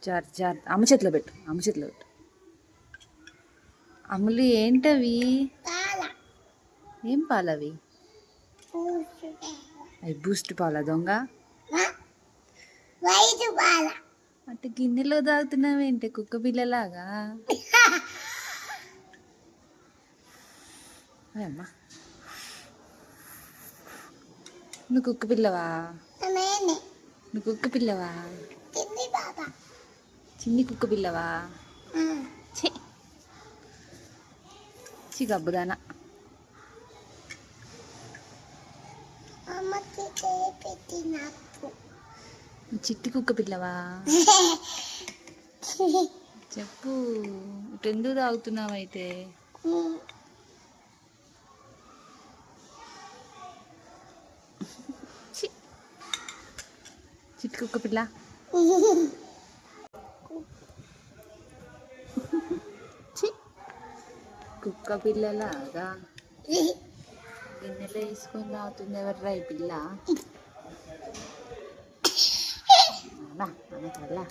చార్ చార్ అమ్మ చేతిలో పెట్టు, అమ్మ చేతిలో పెట్టు. అమ్ములు ఏంటవి? ఏం పాలవి? అవి బూస్ట్ పాల దొంగ. అంటే గిన్నెలో తాగుతున్నావేంటి కుక్క పిల్లలాగా? అమ్మా నువ్వు కుక్క పిల్లవా? నువ్వు కుక్క పిల్లవా? చిన్ని కుక్క పిల్లవా? చి గబ్బుదానా. చిట్టి కుక్క పిల్లవా? చెప్పు, ఇటు ఎందుకు తాగుతున్నావు అయితే? చిట్టి కుక్క పిల్ల. కుక్క పిల్లలాగా గిన్నెలో వేసుకొని తాగుతుంది ఎవర్రా ఈ పిల్ల? అలా